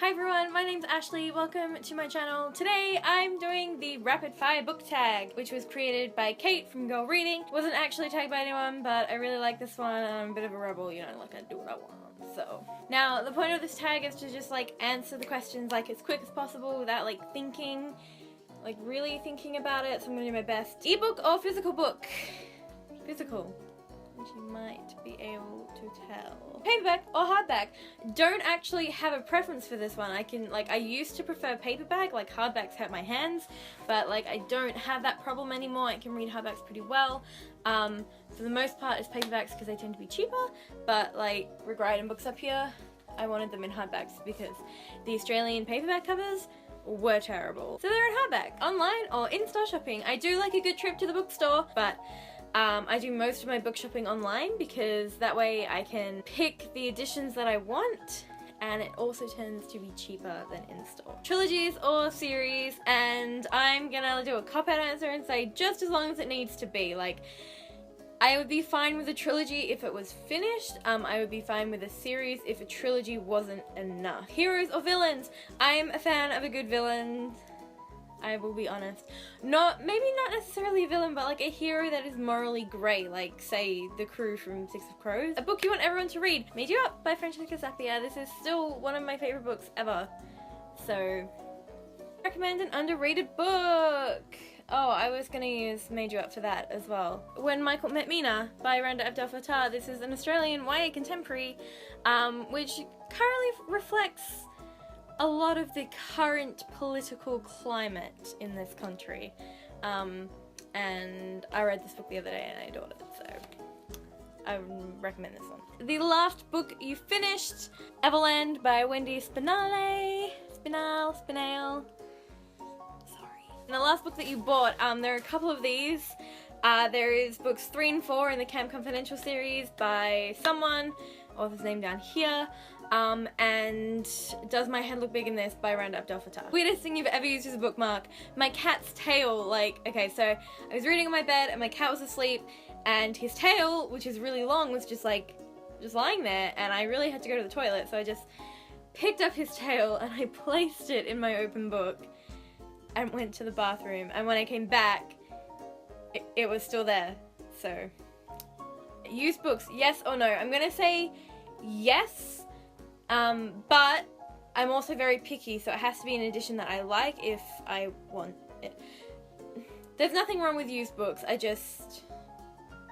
Hi everyone, my name's Ashley, welcome to my channel. Today I'm doing the rapid fire book tag, which was created by Kate from GirlReading. Wasn't actually tagged by anyone, but I really like this one and I'm a bit of a rebel, you know, like I do what I want. So, now the point of this tag is to just like answer the questions like as quick as possible without like thinking, like really thinking about it, so I'm gonna do my best. Ebook or physical book? Physical. You might be able to tell. Paperback or hardback? Don't actually have a preference for this one. I used to prefer paperback, like hardbacks hurt my hands, but like I don't have that problem anymore. I can read hardbacks pretty well. For the most part it's paperbacks because they tend to be cheaper, but like GirlReading books up here, I wanted them in hardbacks because the Australian paperback covers were terrible. So they're in hardback, online or in-store shopping. I do like a good trip to the bookstore, but I do most of my book shopping online because that way I can pick the editions that I want, and it also tends to be cheaper than in-store. Trilogies or series, and I'm gonna do a cop-out answer and say just as long as it needs to be. Like, I would be fine with a trilogy if it was finished. I would be fine with a series if a trilogy wasn't enough. Heroes or villains? I'm a fan of a good villain. I will be honest. Maybe not necessarily a villain, but like a hero that is morally grey, like say the crew from Six of Crows. A book you want everyone to read. Made You Up by Francesca Zappia. This is still one of my favourite books ever. So, recommend an underrated book. Oh, I was gonna use Made You Up for that as well. When Michael Met Mina by Randa Abdel Fattah. This is an Australian YA contemporary, which currently reflects a lot of the current political climate in this country, and I read this book the other day and I adored it, so I would recommend this one. The last book you finished, Everland by Wendy Spinale. Spinale. Sorry. And the last book that you bought, there are a couple of these. There is books 3 and 4 in the Camp Confidential series by someone, author's name down here. And Does My Head Look Big in This by Randa Abdel Fattah. Weirdest thing you've ever used as a bookmark? My cat's tail. Like, okay, so I was reading on my bed and my cat was asleep and his tail, which is really long, was just lying there, and I really had to go to the toilet, so I just picked up his tail and I placed it in my open book and went to the bathroom, and when I came back it was still there. So, used books, yes or no? I'm gonna say yes. But I'm also very picky, so it has to be an edition that I like if I want it. There's nothing wrong with used books, I just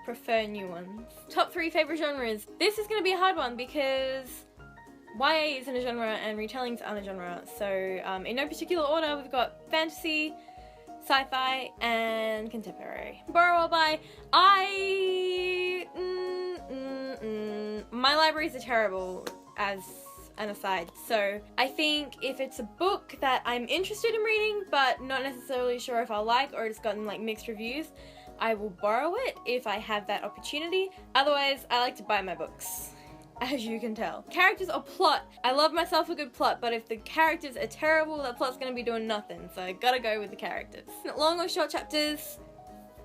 prefer new ones. Top 3 favourite genres. This is going to be a hard one because YA isn't a genre and retellings aren't a genre. So in no particular order, we've got fantasy, sci-fi, and contemporary. Borrow or buy? My libraries are terrible, as an aside, so I think if it's a book that I'm interested in reading but not necessarily sure if I'll like, or it's gotten like mixed reviews, I will borrow it if I have that opportunity. Otherwise, I like to buy my books, as you can tell. Characters or plot? I love myself a good plot, but if the characters are terrible, that plot's gonna be doing nothing, so I gotta go with the characters. Long or short chapters?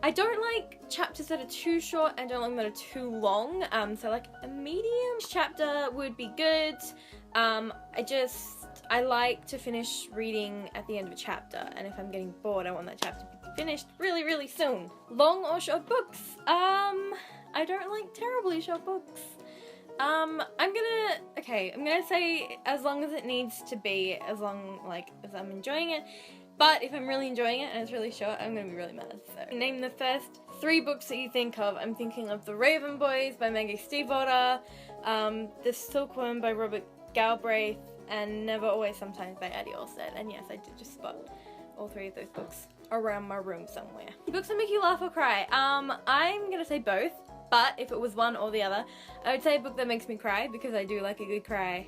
I don't like chapters that are too short and don't like that are too long, so like a medium chapter would be good. I like to finish reading at the end of a chapter, and if I'm getting bored, I want that chapter to be finished really, really soon. Long or short books? I don't like terribly short books. I'm gonna say as long as it needs to be, as long as I'm enjoying it. But if I'm really enjoying it and it's really short, I'm gonna be really mad. So, name the first 3 books that you think of. I'm thinking of The Raven Boys by Maggie Stiefvater, The Silkworm by Robert Galbraith, and Never Always Sometimes by Addie Olstead. And yes, I did just spot all 3 of those books around my room somewhere. Books that make you laugh or cry? I'm gonna say both, but if it was one or the other, I would say a book that makes me cry, because I do like a good cry.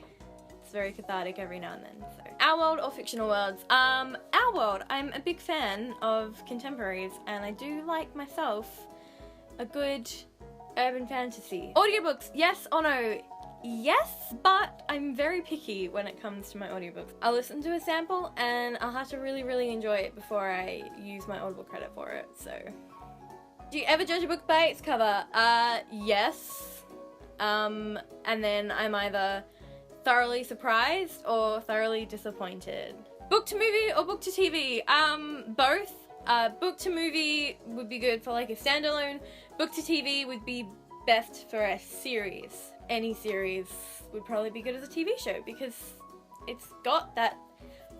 It's very cathartic every now and then. So, Our World or fictional worlds? Our World. I'm a big fan of contemporaries, and I do like myself a good urban fantasy. Audiobooks, yes or no? Yes, but I'm very picky when it comes to my audiobooks. I'll listen to a sample and I'll have to really, really enjoy it before I use my Audible credit for it, so. Do you ever judge a book by its cover? Yes. And then I'm either thoroughly surprised or thoroughly disappointed. Book to movie or book to TV? Both. Book to movie would be good for like a standalone. Book to TV would be best for a series. Any series would probably be good as a TV show because it's got that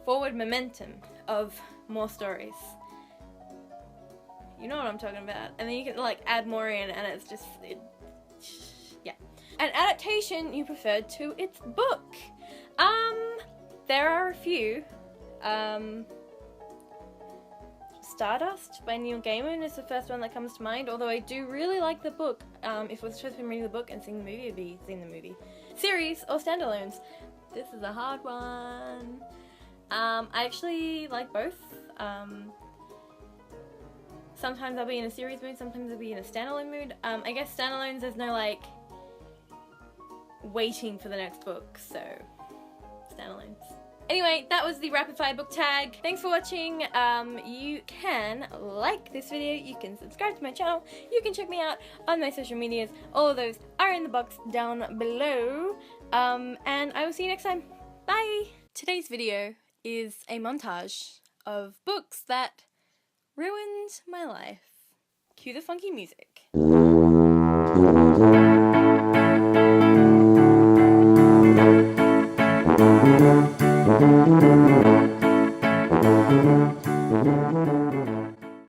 forward momentum of more stories. You know what I'm talking about. And then you can like add more in and it's just, yeah. An adaptation you preferred to its book? There are a few. Stardust by Neil Gaiman is the first one that comes to mind, although I do really like the book. If I was supposed to be reading the book and seeing the movie, it'd be seeing the movie. Series or standalones? This is a hard one. I actually like both. Sometimes I'll be in a series mood, sometimes I'll be in a standalone mood. I guess standalones, there's no like waiting for the next book, so standalones. Anyway, that was the rapid fire book tag. Thanks for watching. You can like this video, you can subscribe to my channel, you can check me out on my social medias. All of those are in the box down below. And I will see you next time. Bye! Today's video is a montage of books that ruined my life. Cue the funky music.